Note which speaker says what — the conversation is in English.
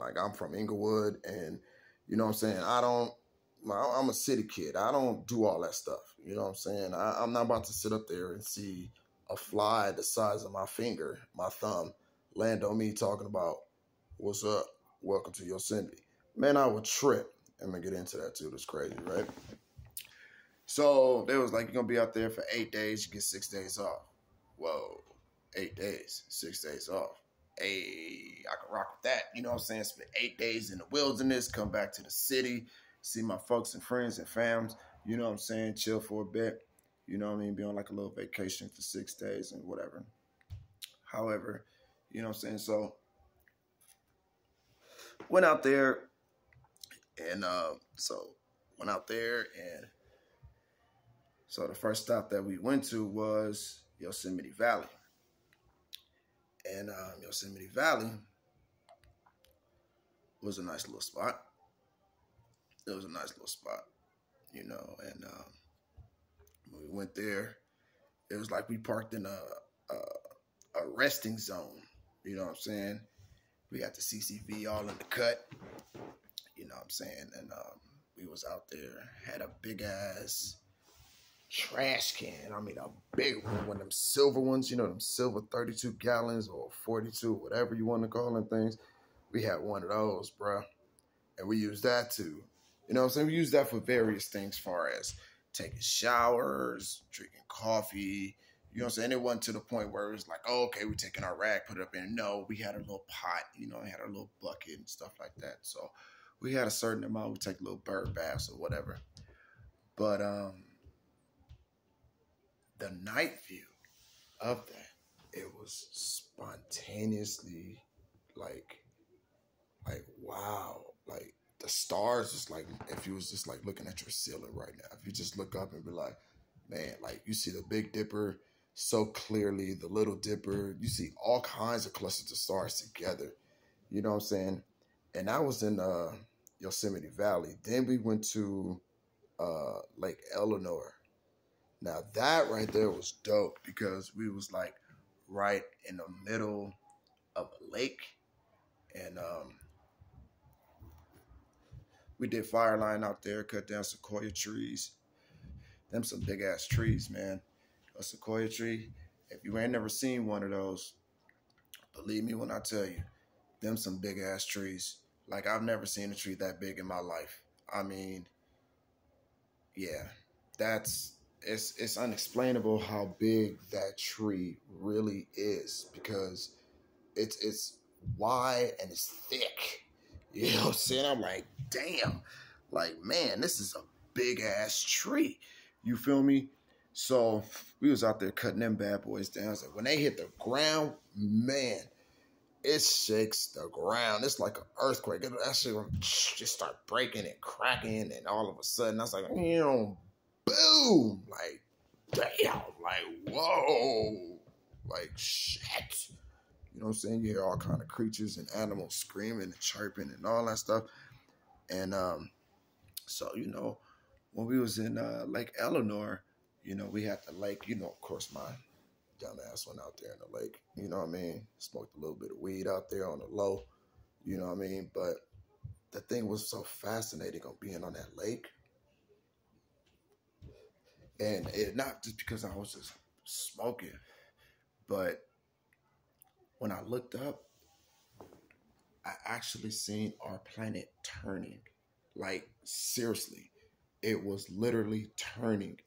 Speaker 1: Like, I'm from Inglewood, and you know what I'm saying? I'm a city kid. I don't do all that stuff. You know what I'm saying? I'm not about to sit up there and see a fly the size of my finger, my thumb, land on me talking about, what's up? Welcome to Yosemite. Man, I would trip. I'm going to get into that too. That's crazy, right? So they was like, you're going to be out there for 8 days. You get 6 days off. Whoa, 8 days, 6 days off. Hey, I can rock with that. You know what I'm saying? Spend 8 days in the wilderness, come back to the city, see my folks and friends and fams. You know what I'm saying? Chill for a bit. You know what I mean? Be on like a little vacation for 6 days and whatever. However, you know what I'm saying? So went out there and so the first stop that we went to was Yosemite Valley. And Yosemite Valley was a nice little spot. It was a nice little spot, you know, and when we went there, it was like we parked in a resting zone, you know what I'm saying? We got the CCV all in the cut, you know what I'm saying? And we was out there, had a big ass trash can. I mean, a big one of them silver ones, you know, them silver 32 gallons or 42, whatever you want to call them things. We had one of those, bruh. And we used that too. You know what I'm saying? We used that for various things, far as taking showers, drinking coffee. You know what I'm saying? It wasn't to the point where it was like, oh, okay, we're taking our rag, put it up in. No, we had a little pot, you know, we had our little bucket and stuff like that. So we had a certain amount. We take little bird baths or whatever. But the night view of that, it was spontaneously like wow, like the stars is like, if you was just like looking at your ceiling right now, if you just look up and be like, man, like you see the Big Dipper so clearly, the Little Dipper, you see all kinds of clusters of stars together, you know what I'm saying? And I was in Yosemite Valley. Then we went to Lake Eleanor. Now that right there was dope because we was like right in the middle of a lake, and we did fire line out there, cut down sequoia trees. Them some big ass trees, man. A sequoia tree, if you ain't never seen one of those, believe me when I tell you, them some big ass trees. Like, I've never seen a tree that big in my life. I mean, yeah, it's unexplainable how big that tree really is, because it's wide and it's thick. You know what I'm saying? I'm like, damn, like, man, this is a big ass tree. You feel me? So we was out there cutting them bad boys down. So when they hit the ground, man, it shakes the ground. It's like an earthquake. That shit just start breaking and cracking, and all of a sudden, I was like, boom, like, damn, like, whoa, like, shit. You know what I'm saying? You hear all kind of creatures and animals screaming and chirping and all that stuff. And so, you know, when we was in Lake Eleanor, you know, we had the lake, you know, of course, my dumbass went out there in the lake, you know what I mean? Smoked a little bit of weed out there on the low, you know what I mean? But the thing was so fascinating on being on that lake. And it not just because I was just smoking, but when I looked up, I actually seen our planet turning. Like, seriously, it was literally turning